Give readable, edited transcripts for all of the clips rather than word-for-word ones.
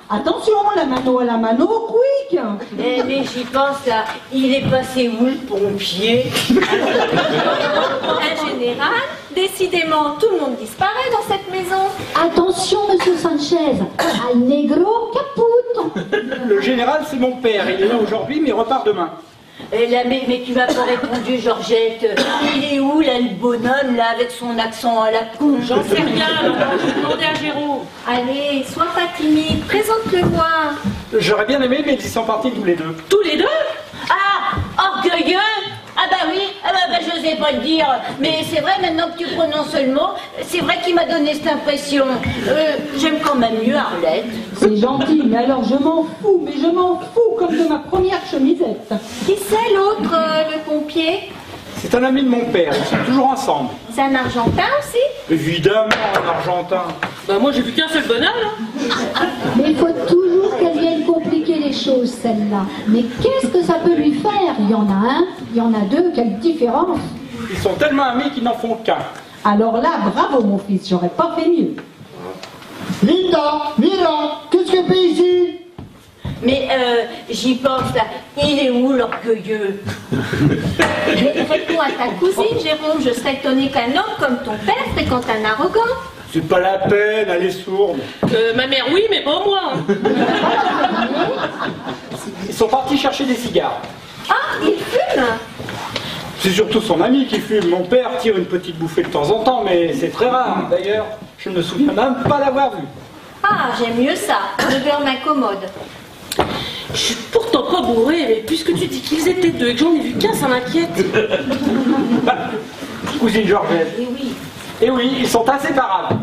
Attention, la mano, quick. Eh, mais j'y pense là, il est passé où le pompier? Un général, décidément tout le monde disparaît dans cette maison. Attention, monsieur Sanchez, al negro caput. Le général, c'est mon père. Il est là aujourd'hui, mais il repart demain. Eh là, mais tu m'as pas répondu, Georgette. Il est où, là, le bonhomme, là, avec son accent à la con? J'en sais rien, alors je vais demander à Géraud. Allez, sois pas timide, présente-le-moi. J'aurais bien aimé, mais ils sont partis tous les deux. Tous les deux? Ah, orgueilleux? Ah bah oui, je n'osais pas le dire, mais c'est vrai, maintenant que tu prononces le mot, c'est vrai qu'il m'a donné cette impression. J'aime quand même mieux Arlette. C'est gentil, mais alors je m'en fous, comme de ma première chemisette. Qui c'est l'autre, le pompier? C'est un ami de mon père, ils sont toujours ensemble. C'est un Argentin aussi? Évidemment, un Argentin. Bah moi j'ai vu qu'un seul bonhomme là. Mais il faut toujours qu'elle vienne compliquer les choses, celle-là. Mais qu'est-ce que ça peut lui faire? Il y en a un, il y en a deux, quelle différence? Ils sont tellement amis qu'ils n'en font qu'un. Alors là, bravo mon fils, j'aurais pas fait mieux. Linda, Mira, qu'est-ce que fait ici? Mais j'y pense là, il est où l'orgueilleux? Réponds à ta cousine, Jérôme, je serais étonnée qu'un homme comme ton père fréquente un arrogant. C'est pas la peine, elle est sourde. Ma mère oui, mais pas moi. Ils sont partis chercher des cigares. Ah, il fume? C'est surtout son ami qui fume. Mon père tire une petite bouffée de temps en temps, mais c'est très rare. D'ailleurs, je ne me souviens même pas l'avoir vu. Ah, j'aime mieux ça, le beurre m'incommode. Je suis pourtant pas bourré, mais puisque tu dis qu'ils étaient deux et que j'en ai vu qu'un, ça m'inquiète. Bah, cousine Georgette. Eh oui. Eh oui, ils sont inséparables.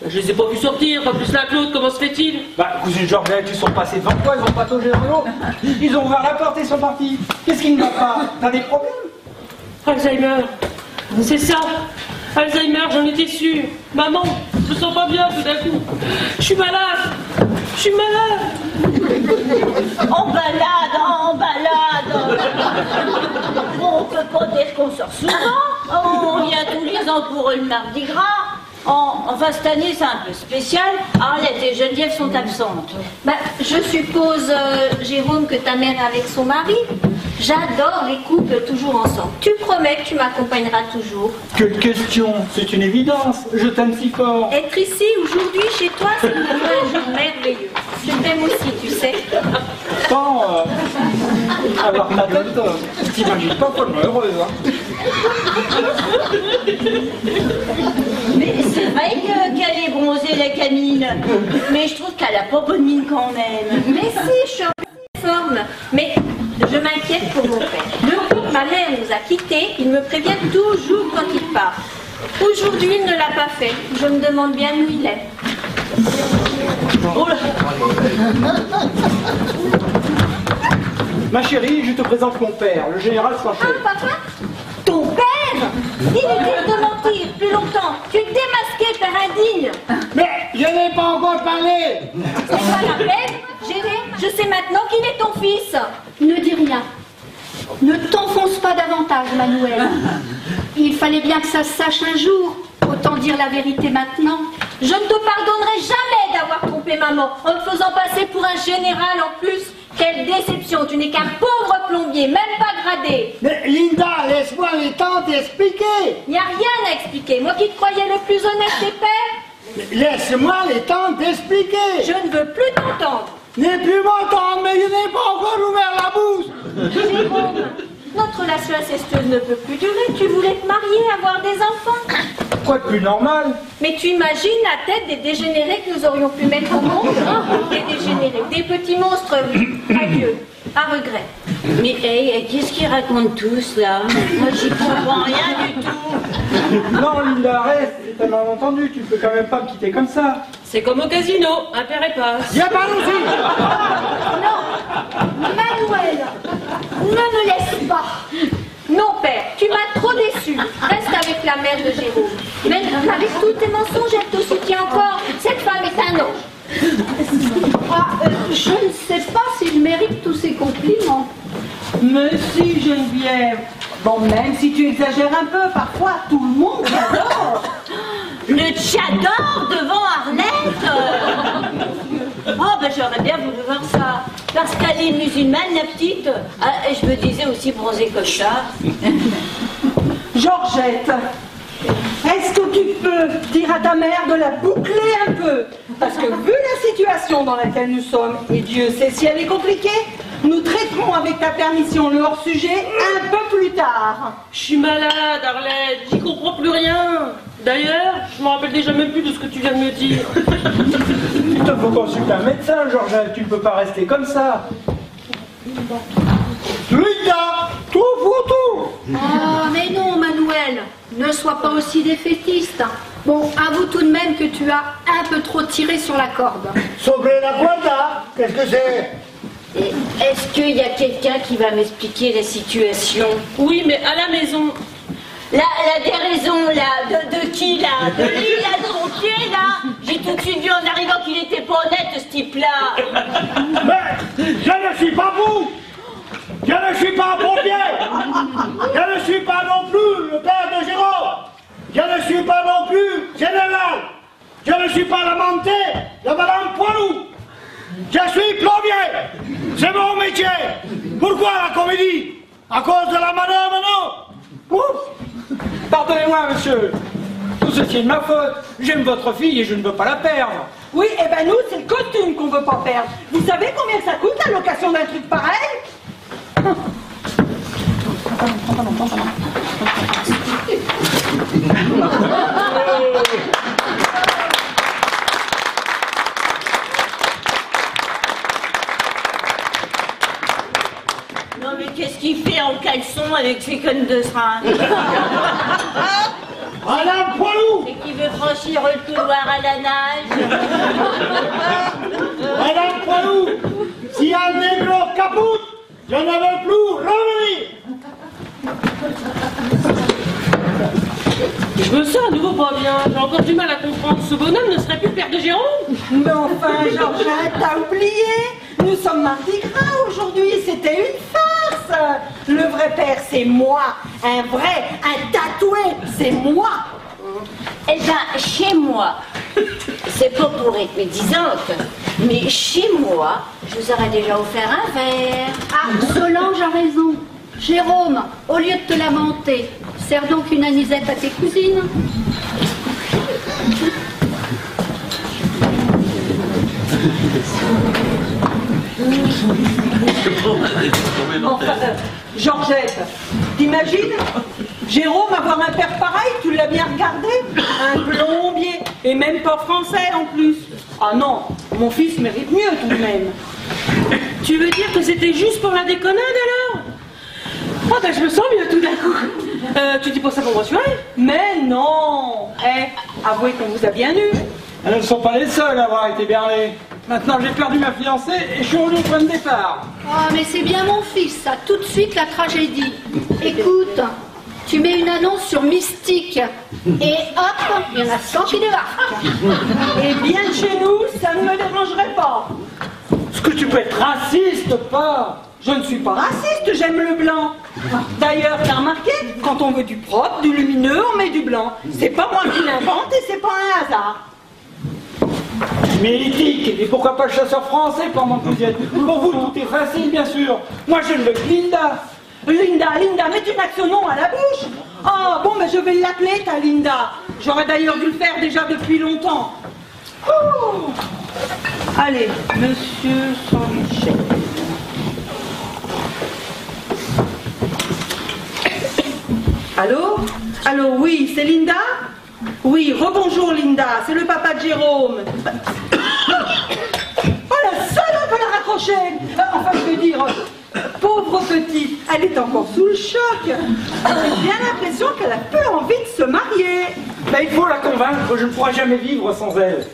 Je les ai pas vus sortir, pas plus l'un que l'autre, comment se fait-il? Bah, cousine Georgette, ils sont passés devant toi, ils ont pataugé dans l'eau. Ils ont ouvert la porte et ils sont partis. Qu'est-ce qui ne va pas? T'as des problèmes? Alzheimer, c'est ça. Alzheimer, j'en étais sûre. Maman, je me sens pas bien tout d'un coup. Je suis malade. Je suis malade. En balade. Bon, on peut pas dire qu'on sort souvent. On vient tous les ans pour le mardi gras. Enfin, cette année, c'est un peu spécial. Arlette et Geneviève sont absentes. Bah, je suppose, Jérôme, que ta mère est avec son mari. J'adore les couples toujours ensemble. Tu promets que tu m'accompagneras toujours. Quelle question? C'est une évidence. Je t'aime si fort. Être ici aujourd'hui chez toi, c'est pour moi un jour merveilleux. Je t'aime aussi, tu sais. Pourtant, avoir ta tête, t'imagines pas comment heureuse, hein. Mais c'est vrai qu'elle est bronzée, la Camille. Mais je trouve qu'elle a pas bonne mine quand même. Mais si, je suis en forme. Mais je m'inquiète pour mon père. Depuis que ma mère nous a quittés, il me prévient toujours quand il part. Aujourd'hui, il ne l'a pas fait. Je me demande bien où il est. Oh là. Ma chérie, je te présente mon père, le général Sanchez. Ah, papa? Ton père? Inutile de mentir plus longtemps. Tu es démasqué, père indigne. Mais je n'ai pas encore parlé. C'est pas la peine, Géré. Je sais maintenant qu'il est ton fils. Ne dis rien. Ne t'enfonce pas davantage, Manuel. Il fallait bien que ça se sache un jour. Autant dire la vérité maintenant. Je ne te pardonnerai jamais d'avoir trompé maman en te faisant passer pour un général en plus. Quelle déception, tu n'es qu'un pauvre plombier, même pas gradé. Mais Linda, laisse-moi le temps d'expliquer. Il n'y a rien à expliquer. Moi qui te croyais le plus honnête des pères. Laisse-moi le temps d'expliquer. Je ne veux plus t'entendre. N'ai plus m'entendre, mais je n'ai pas encore ouvert la bouche. Jérôme, notre relation incestueuse ne peut plus durer. Tu voulais te marier, avoir des enfants. Quoi de plus normal? Mais tu imagines la tête des dégénérés que nous aurions pu mettre au monde? Des dégénérés, des petits monstres, oui. Adieu, à regret. Mais hey, qu'est-ce qu'ils racontent tous là? Moi j'y comprends rien du tout. Non, Linda, arrête, c'est un malentendu, tu peux quand même pas me quitter comme ça. C'est comme au casino, un père et passe. Y'a pas aussi. Non, Manuel, ne me laisse pas. Non, père, tu m'as trop déçu. Reste avec la mère de Jérôme. Même avec tous tes mensonges, elle te soutient encore. Cette femme est un ange. Je ne sais pas s'il mérite tous ces compliments. Mais si, Geneviève. Bon, même si tu exagères un peu, parfois, tout le monde t'adore. Le tchador devant Arlette? Oh, ben j'aurais bien voulu voir ça. Parce qu'elle est musulmane, la petite. Ah, et je me disais aussi bronzée comme ça. Georgette, est-ce que tu peux dire à ta mère de la boucler un peu? Parce que vu la situation dans laquelle nous sommes, et Dieu sait si elle est compliquée, nous traiterons avec ta permission le hors-sujet un peu plus tard. Je suis malade, Arlette, j'y comprends plus rien. D'ailleurs, je me rappelle déjà même plus de ce que tu viens de me dire. Il te faut consulter un médecin, Georgette, tu ne peux pas rester comme ça. Linda, tout pour tout. Oh, mais non, Manuel, ne sois pas aussi défaitiste. Bon, avoue tout de même que tu as un peu trop tiré sur la corde. Sobre la cuerda, qu'est-ce que c'est? Et est-ce qu'il y a quelqu'un qui va m'expliquer la situation? Oui, mais à la maison. La déraison, là, de qui, là? De lui, là, de mon pied, là? J'ai tout de suite vu en arrivant qu'il était pas honnête, ce type-là. Mais je ne suis pas vous. Je ne suis pas un pompier. Je ne suis pas non plus le père de Jérôme. Je ne suis pas non plus général. Je ne suis pas la montée de Madame Poilou. Je suis plombier. C'est mon métier. Pourquoi la comédie? À cause de la madame, non? Ouf. Pardonnez-moi, monsieur. Tout ceci est de ma faute. J'aime votre fille et je ne veux pas la perdre. Oui, et ben nous, c'est le costume qu'on veut pas perdre. Vous savez combien ça coûte la location d'un truc pareil? Non, mais qu'est-ce qu'il fait en caleçon avec ses connes de seringue? Madame Poilou. C'est qu'il veut franchir le couloir à la nage. Madame Poilou, si un négro capote, je ne veux plus revenir. Je me sens à nouveau pas bien. J'ai encore du mal à comprendre. Ce bonhomme ne serait plus le père de Jérôme? Mais enfin, Georgette, t'as oublié? Nous sommes mardi gras aujourd'hui, c'était une farce. Le vrai père, c'est moi. Un vrai, un tatoué, c'est moi. Eh bien, chez moi, c'est pas pour être médisante, mais chez moi, je vous aurais déjà offert un verre. Ah, Solange a raison. Jérôme, au lieu de te lamenter, sers donc une anisette à tes cousines. Enfin, Georgette, t'imagines Jérôme avoir un père pareil, tu l'as bien regardé? Un plombier, et même pas français en plus. Ah non, mon fils mérite mieux tout de même. Tu veux dire que c'était juste pour la déconnade alors? Ah ben je me sens mieux tout d'un coup. Tu dis pas ça pour me rassurer? Mais non. Avouez qu'on vous a bien eu. Elles ne sont pas les seules à avoir été bernées. Maintenant, j'ai perdu ma fiancée et je suis au point de départ. Ah, mais c'est bien mon fils, ça, tout de suite la tragédie. Écoute, tu mets une annonce sur Mystique, et hop, il y en a 100 qui débarquent. Et bien de chez nous, ça ne me dérangerait pas. Est-ce que tu peux être raciste, pas? Je ne suis pas raciste, j'aime le blanc. D'ailleurs, t'as remarqué, quand on veut du propre, du lumineux, on met du blanc. C'est pas moi qui l'invente et c'est pas un hasard. Mais éthique, et pourquoi pas le chasseur français pendant que vous y êtes? Pour vous, tout est facile, bien sûr. Moi, je veux Linda. Linda, mets une action nom à la bouche. Oh, bon, mais je vais l'appeler, ta Linda. J'aurais d'ailleurs dû le faire déjà depuis longtemps. Oh. Allez, monsieur Sanchez. Allô? Allô, oui, c'est Linda? Oui, rebonjour Linda, c'est le papa de Jérôme. Oh, la salope, elle a raccroché. Enfin, je veux dire, pauvre petite, elle est encore sous le choc. J'ai bien l'impression qu'elle a peu envie de se marier. Ben, il faut la convaincre, je ne pourrai jamais vivre sans elle.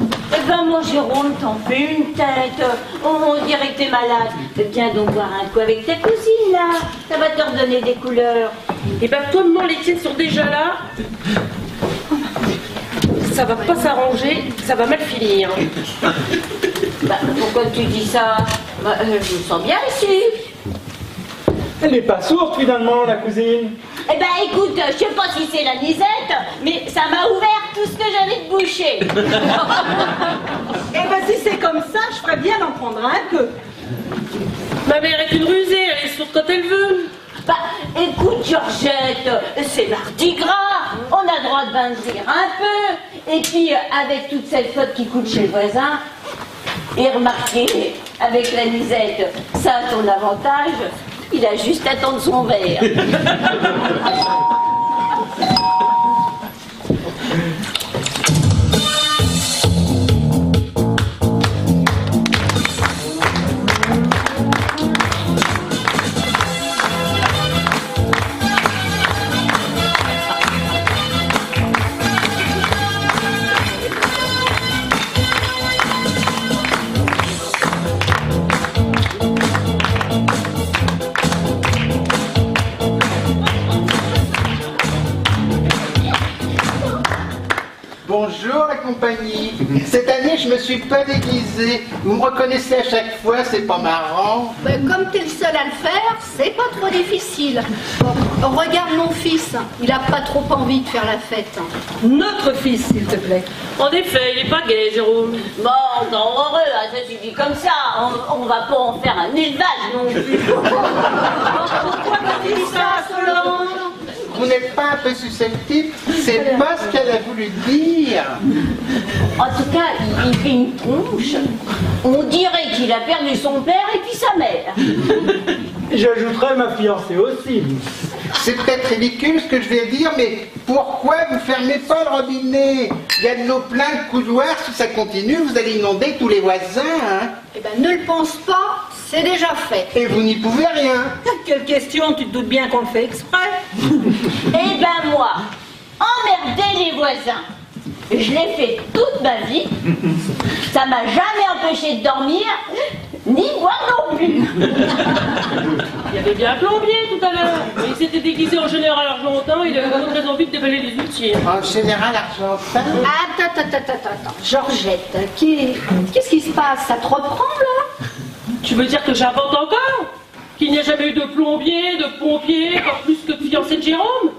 Eh ben moi Jérôme, t'en fais une tête. On dirait que t'es malade. Viens donc boire un coup avec ta cousine là. Ça va te redonner des couleurs. Et ben toi, les tiennes sont déjà là. Ça va pas s'arranger, ça va mal finir. Bah, pourquoi tu dis ça? Bah, je me sens bien ici. Elle n'est pas sourde finalement, la cousine. Eh ben écoute, je sais pas si c'est la nisette, mais ça m'a ouvert tout ce que j'avais de boucher. Eh ben si c'est comme ça, je ferais bien comprendras un peu. Ma mère est une rusée, elle est sourde quand elle veut. Bah, écoute, Georgette, c'est Mardi Gras, on a le droit de banzir un peu. Et puis, avec toute cette flotte qui coule chez le voisin, et remarquez, avec la Lisette, ça a son avantage, il a juste à tendre son verre. Bonjour la compagnie. Cette année, je me suis pas déguisé. Vous me reconnaissez à chaque fois, c'est pas marrant. Ben, comme t'es le seul à le faire, c'est pas trop difficile. Bon, regarde mon fils, il a pas trop envie de faire la fête. Notre fils, s'il te plaît. En effet, il est pas gai, Jérôme. Bon, non, heureux, hein, ça suffit comme ça. On va pas en faire un élevage non plus. Pourquoi tu dis ça, Solange? Vous n'êtes pas un peu susceptible? C'est pas ce qu'elle a voulu dire. En tout cas, il fait une tronche. On dirait qu'il a perdu son père et puis sa mère. J'ajouterais ma fiancée aussi. C'est peut-être ridicule ce que je vais dire, mais pourquoi vous fermez pas le robinet? Il y a de l'eau plein le couloir, si ça continue, vous allez inonder tous les voisins, hein? Eh ben, ne le pense pas, c'est déjà fait. Et vous n'y pouvez rien. Quelle question, tu te doutes bien qu'on le fait exprès. Eh ben moi, emmerder les voisins, je l'ai fait toute ma vie. Ça m'a jamais empêché de dormir, ni boire non plus. Il y avait bien un plombier tout à l'heure. Il s'était déguisé en général argentin, il avait vraiment très envie de déballer les outils. En général, argentin. Attends. Georgette, qu'est-ce qui se passe? Ça te reprend là? Tu veux dire que j'invente encore? Qu'il n'y a jamais eu de plombier, de pompier, encore plus que de fiancé de Jérôme?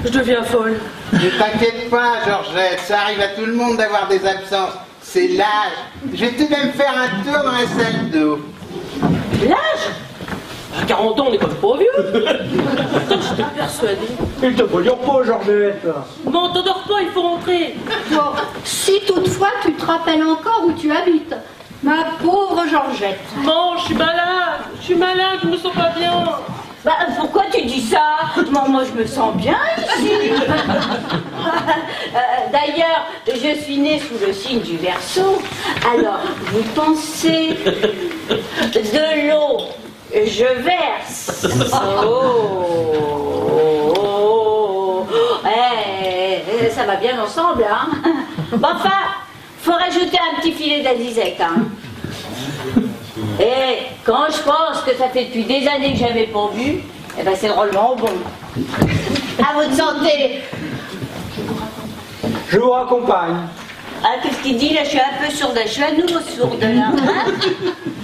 Je deviens folle. Ne t'inquiète pas, Georgette, ça arrive à tout le monde d'avoir des absences. C'est l'âge. Je vais tout de même faire un tour dans la salle d'eau. L'âge? À 40 ans, on n'est quand même pas vieux. Attends, j'étais persuadée. Il te faut dire pas, Georgette. Bon, t'endors pas, il faut rentrer. Bon, si toutefois tu te rappelles encore où tu habites, ma pauvre Georgette. Bon, je suis malade, je me sens pas bien. Bah, pourquoi tu dis ça? Moi, je me sens bien ici. D'ailleurs, je suis née sous le signe du Verseau. Alors, vous pensez de l'eau, je verse. Ça va bien ensemble, hein? Bon, enfin, faut rajouter un petit filet d'azizek, hein? Et quand je pense que ça fait depuis des années que j'avais pas bu, eh ben c'est drôlement bon. À votre santé. Je vous raccompagne. Ah, qu'est-ce qu'il dit là? Je suis un peu sourde, je suis à nouveau sourde là. Hein?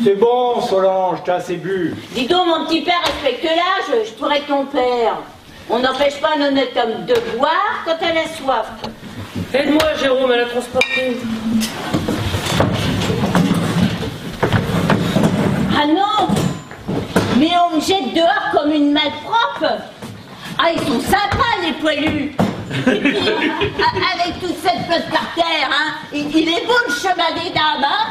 C'est bon, Solange, t'as assez bu. Dis donc, mon petit père, respecte l'âge, je pourrais être ton père. On n'empêche pas un honnête homme de boire quand elle a soif. Aide-moi, Jérôme, à la transporter. Ah non! Mais on me jette dehors comme une malpropre! Ah, ils sont sympas, les poilus! Et puis, avec toute cette flotte par terre, hein, il est beau le chemin des dames, hein?